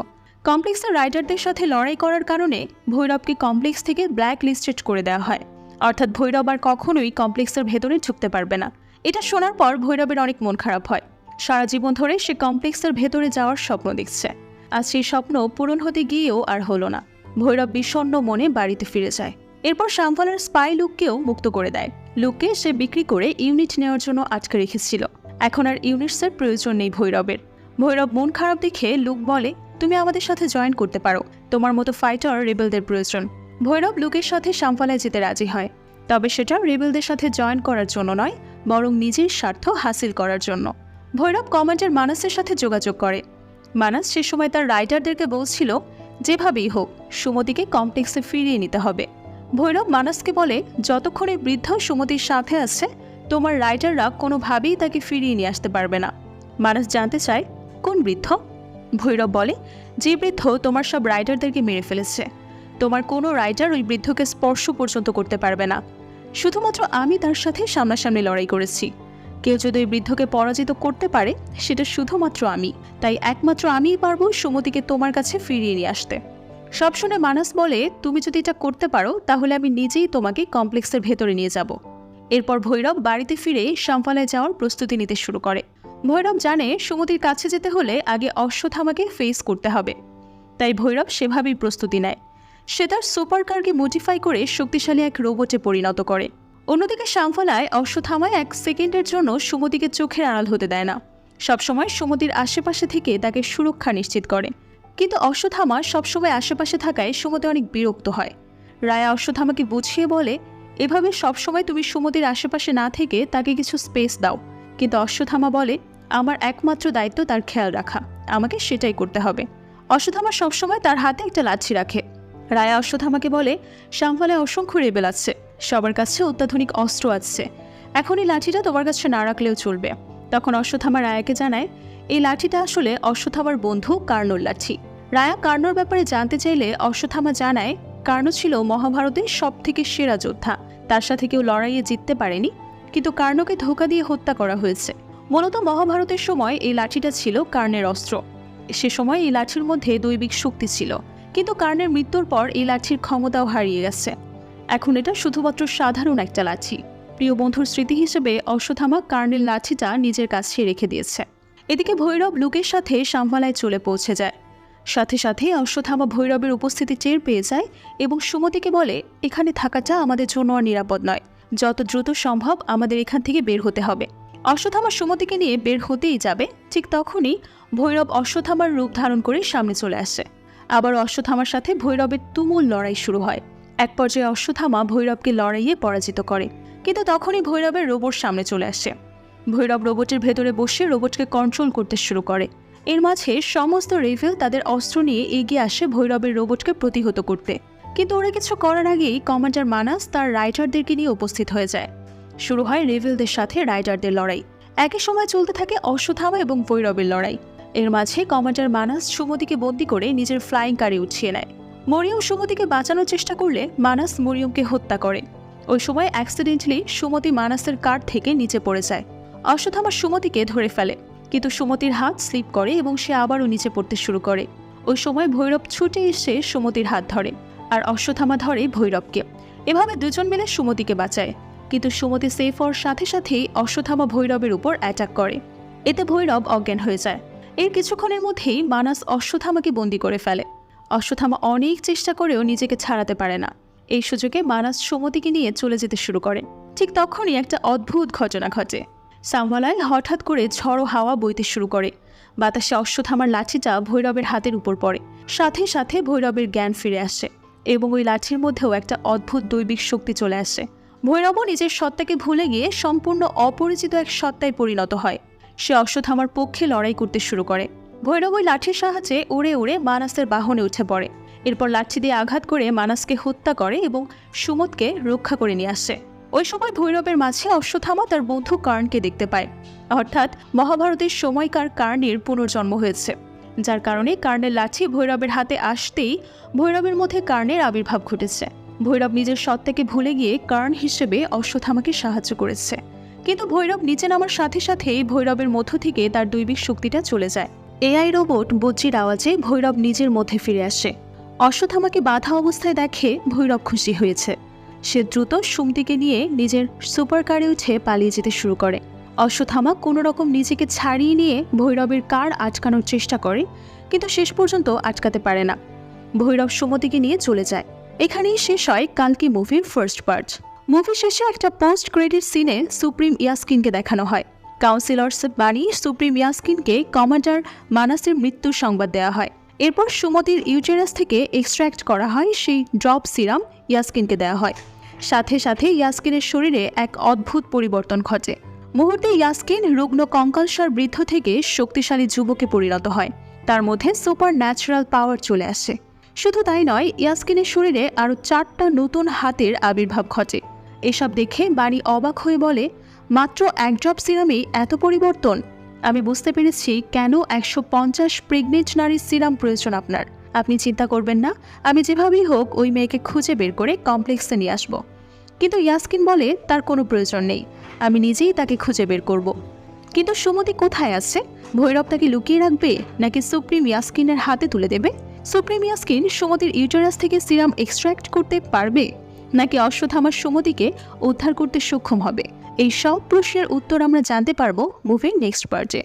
কমপ্লেক্সের রাইডারদের সাথে লড়াই করার কারণে ভৈরবকে কমপ্লেক্স থেকে ব্ল্যাক লিস্টেড করে দেওয়া হয়, অর্থাৎ ভৈরব আর কখনোই কমপ্লেক্সের ভেতরে ঢুকতে পারবে না। এটা শোনার পর ভৈরবের অনেক মন খারাপ হয়। সারা জীবন ধরে সে কমপ্লেক্সের ভেতরে যাওয়ার স্বপ্ন দেখছে, আর সেই স্বপ্ন পূরণ হতে গিয়েও আর হলো না। ভৈরব বিষণ্ণ মনে বাড়িতে ফিরে যায়। এরপর শামফালার স্পাই লুককেও মুক্ত করে দেয়। লুককে সে বিক্রি করে ইউনিট নেওয়ার জন্য আটকে রেখেছিল। এখন আর ইউনিটসের প্রয়োজন নেই ভৈরবের। ভৈরব মন খারাপ দেখে লুক বলে, তুমি আমাদের সাথে জয়েন করতে পারো, তোমার মতো ফাইটার রেবেলদের প্রয়োজন। ভৈরব লুকের সাথে শামফালায় যেতে রাজি হয়, তবে সেটা রেবেলদের সাথে জয়েন করার জন্য নয়, বরং নিজের স্বার্থ হাসিল করার জন্য। ভৈরব কমান্ডার মানাসের সাথে যোগাযোগ করে। মানাস সে সময় তার রাইডারদেরকে বলছিল যেভাবেই হোক সুমতিকে কমপ্লেক্সে ফিরিয়ে নিতে হবে। ভৈরব মানাসকে বলে, যতক্ষণে বৃদ্ধ সুমতির সাথে আছে তোমার রাইডাররা কোনোভাবেই তাকে ফিরিয়ে নিয়ে আসতে পারবে না। মানাস জানতে চায়, কোন বৃদ্ধ? ভৈরব বলে, যে বৃদ্ধ তোমার সব রাইডারদেরকে মেরে ফেলেছে। তোমার কোনো রাইডার ওই বৃদ্ধকে স্পর্শ পর্যন্ত করতে পারবে না। শুধুমাত্র আমি তার সাথে সামনাসামনি লড়াই করেছি। কেউ যদি ওই বৃদ্ধকে পরাজিত করতে পারে সেটা শুধুমাত্র আমি, তাই একমাত্র আমিই পারবো সুমতিকে তোমার কাছে ফিরিয়ে নিয়ে আসতে। সব শুনে মানাস বলে, তুমি যদি এটা করতে পারো তাহলে আমি নিজেই তোমাকে কমপ্লেক্সের ভেতরে নিয়ে যাব। এরপর ভৈরব বাড়িতে ফিরে শামফালায় যাওয়ার প্রস্তুতি নিতে শুরু করে। ভৈরব জানে সুমতির কাছে যেতে হলে আগে অশ্বত্থামাকে ফেস করতে হবে, তাই ভৈরব সেভাবেই প্রস্তুতি নেয়। সে তার সুপার কারকে মডিফাই করে শক্তিশালী এক রোবটে পরিণত করে। অন্যদিকে শামফালায় অশ্বত্থামায় 1 সেকেন্ডের জন্য সুমতিকে চোখের আড়াল হতে দেয় না। সবসময় সুমতির আশেপাশে থেকে তাকে সুরক্ষা নিশ্চিত করে। কিন্তু অশ্বত্থামা সবসময় আশেপাশে থাকায় সুমতি অনেক বিরক্ত হয়। রায়া অশ্বত্থামাকে বুঝিয়ে বলে, এভাবে সবসময় তুমি সুমতির আশেপাশে না থেকে তাকে কিছু স্পেস দাও। কিন্তু অশ্বত্থামা বলে, আমার একমাত্র দায়িত্ব তার খেয়াল রাখা, আমাকে সেটাই করতে হবে। অশ্বত্থামা সবসময় তার হাতে একটা লাঠি রাখে। রায়া অশ্বত্থামাকে বলে, শামফালায় অসংখ্য রেবেল আছে, সবার কাছে অত্যাধুনিক অস্ত্র আছে, এখন এই লাঠিটা তোমার কাছে না রাখলেও চলবে। তখন অশ্বত্থামা রায়াকে জানায়, এই লাঠিটা আসলে অশ্বত্থামার বন্ধু কার্নোর লাঠি। রায়া কার্নোর ব্যাপারে জানতে চাইলে অশ্বত্থামা জানায়, কার্নো ছিল মহাভারতের সবথেকে সেরা যোদ্ধা, তার সাথে কেউ লড়াইয়ে জিততে পারেনি, কিন্তু কার্নোকে ধোঁকা দিয়ে হত্যা করা হয়েছে। মূলত মহাভারতের সময় এই লাঠিটা ছিল কার্নের অস্ত্র। সে সময় এই লাঠির মধ্যে দৈবিক শক্তি ছিল, কিন্তু কার্নের মৃত্যুর পর এই লাঠির ক্ষমতাও হারিয়ে গেছে। এখন এটা শুধুমাত্র সাধারণ একটা লাঠি। প্রিয় বন্ধুর স্মৃতি হিসেবে অশ্বত্থামা কার্নের লাঠিটা নিজের কাছে রেখে দিয়েছে। এদিকে ভৈরব লুকের সাথে শামফালায় চলে পৌঁছে যায়। সাথে সাথে অশ্বত্থামা ভৈরবের উপস্থিতি টের পেয়ে যায় এবং সুমতিকে বলে, এখানে থাকাটা আমাদের জন্য আর নিরাপদ নয়, যত দ্রুত সম্ভব আমাদের এখান থেকে বের হতে হবে। অশ্বত্থামা সুমতিকে নিয়ে বের হতেই যাবে, ঠিক তখনই ভৈরব অশ্বত্থামার রূপ ধারণ করে সামনে চলে আসে। আবার অশ্বত্থামার সাথে ভৈরবের তুমুল লড়াই শুরু হয়। এক পর্যায়ে অশ্বত্থামা ভৈরবকে লড়াইয়ে পরাজিত করে, কিন্তু তখনই ভৈরবের রোবট সামনে চলে আসে। ভৈরব রোবটের ভেতরে বসে রোবটকে কন্ট্রোল করতে শুরু করে। এর মাঝে সমস্ত রেভেল তাদের অস্ত্র নিয়ে এগিয়ে আসে ভৈরবের রোবটকে প্রতিহত করতে, কিন্তু ওরা কিছু করার আগেই কমান্ডার মানাস তার রাইডারদেরকে নিয়ে উপস্থিত হয়ে যায়। শুরু হয় রেভেলদের সাথে রাইডারদের লড়াই। একই সময় চলতে থাকে অশ্বত্থামা এবং ভৈরবের লড়াই। এর মাঝে কমান্ডার মানাস সুমতিকে বন্দী করে নিজের ফ্লাইং কারে উঠিয়ে নেয়। মরিয়ম সুমতিকে বাঁচানোর চেষ্টা করলে মানাস মরিয়মকে হত্যা করে। ওই সময় অ্যাক্সিডেন্টালি সুমতি মানাসের কার থেকে নিচে পড়ে যায়। অশ্বত্থামা সুমতিকে ধরে ফেলে, কিন্তু সুমতির হাত স্লিপ করে এবং সে আবারও নিচে পড়তে শুরু করে। ওই সময় ভৈরব ছুটে এসে সুমতির হাত ধরে, আর অশ্বত্থামা ধরে ভৈরবকে। এভাবে দুজন মিলে সুমতিকে বাঁচায়, কিন্তু সুমতি সেফ হওয়ার সাথে সাথেই অশ্বত্থামা ভৈরবের উপর অ্যাটাক করে। এতে ভৈরব অজ্ঞান হয়ে যায়। এর কিছুক্ষণের মধ্যেই মানাস অশ্বত্থামাকে বন্দী করে ফেলে। অশ্বত্থামা অনেক চেষ্টা করেও নিজেকে ছাড়াতে পারে না। এই সুযোগে মানাস সুমতিকে নিয়ে চলে যেতে শুরু করে। ঠিক তখনই একটা অদ্ভুত ঘটনা ঘটে। শামফালায় হঠাৎ করে ঝড়ো হাওয়া বইতে শুরু করে। বাতাসে অশ্বত্থামার লাঠিটা ভৈরবের হাতের উপর পড়ে। সাথে সাথে ভৈরবের জ্ঞান ফিরে আসে এবং ওই লাঠির মধ্যেও একটা অদ্ভুত দৈবিক শক্তি চলে আসে। ভৈরবও নিজের সত্তাকে ভুলে গিয়ে সম্পূর্ণ অপরিচিত এক সত্তায় পরিণত হয়। সে অশ্বত্থামার পক্ষে লড়াই করতে শুরু করে। ভৈরব ওই লাঠির সাহায্যে উড়ে উড়ে মানাসের বাহনে উঠে পড়ে। এরপর লাঠি দিয়ে আঘাত করে মানাসকে হত্যা করে এবং সুমতকে রক্ষা করে নিয়ে আসে। ওই সময় ভৈরবের মাঝে অশ্বত্থামা তার বন্ধু কার্নকে দেখতে পায়, অর্থাৎ মহাভারতের সময়কার কার্নের পুনর্জন্ম হয়েছে, যার কারণে কার্নের লাঠি ভৈরবের হাতে আসতেই ভৈরবের মধ্যে কার্নের আবির্ভাব ঘটেছে। ভৈরব নিজের সত্তাকে ভুলে গিয়ে কার্ন হিসেবে অশ্বত্থামাকে সাহায্য করেছে, কিন্তু ভৈরব নিচে নামার সাথে সাথেই ভৈরবের মধ্য থেকে তার দৈবিক শক্তিটা চলে যায়। এআই রোবট বজ্রির আওয়াজে ভৈরব নিজের মধ্যে ফিরে আসে। অশ্বত্থামাকে বাধা অবস্থায় দেখে ভৈরব খুশি হয়েছে। সে দ্রুত সুমতিকে নিয়ে নিজের সুপার কারে উঠে পালিয়ে যেতে শুরু করে। অশ্বত্থামা কোনো রকম নিজেকে ছাড়িয়ে নিয়ে ভৈরবের কার আটকানোর চেষ্টা করে, কিন্তু শেষ পর্যন্ত আটকাতে পারে না। ভৈরব সুমতিকে নিয়ে চলে যায়। এখানেই শেষ হয় কালকি মুভির ফার্স্ট পার্ট। মুভি শেষে একটা পোস্ট ক্রেডিট সিনে সুপ্রিম ইয়াস্কিনকে দেখানো হয়। কাউন্সিলর্স বানিয়ে সুপ্রিম ইয়াস্কিনকে কমান্ডার মানাসের মৃত্যুর সংবাদ দেওয়া হয়। এরপর সুমতির ইউটেরাস থেকে এক্সট্র্যাক্ট করা হয় সেই ড্রপ সিরাম ইয়াস্কিনকে দেওয়া হয়। সাথে সাথে ইয়াস্কিনের শরীরে এক অদ্ভুত পরিবর্তন ঘটে। মুহূর্তে ইয়াস্কিন রুগ্ন কঙ্কালসার বৃদ্ধ থেকে শক্তিশালী যুবকে পরিণত হয়। তার মধ্যে সুপার ন্যাচারাল পাওয়ার চলে আসে। শুধু তাই নয়, ইয়াস্কিনের শরীরে আরও 4টা নতুন হাতের আবির্ভাব ঘটে। এসব দেখে বানি অবাক হয়ে বলে, মাত্র এক ড্রপ সিরামেই এত পরিবর্তন? আমি বুঝতে পেরেছি কেন 150 প্রেগনেন্ট নারীর সিরাম প্রয়োজন আপনার। আপনি চিন্তা করবেন না, আমি যেভাবেই হোক ওই মেয়েকে খুঁজে বের করে কমপ্লেক্সে নিয়ে আসবো। কিন্তু ইয়াস্কিন বলে তার কোনো প্রয়োজন নেই, আমি নিজেই তাকে খুঁজে বের করব। কিন্তু সুমতি কোথায় আছে? ভৈরব তাকে লুকিয়ে রাখবে নাকি সুপ্রিম ইয়াস্কিনের হাতে তুলে দেবে? সুপ্রিম ইয়াস্কিন সুমতির ইউটেরাস থেকে সিরাম এক্সট্র্যাক্ট করতে পারবে নাকি অশ্বত্থামা সুমতিকে উদ্ধার করতে সক্ষম হবে? এই সব প্রশ্নের উত্তর আমরা জানতে পারবো মুভির নেক্সট পার্টে।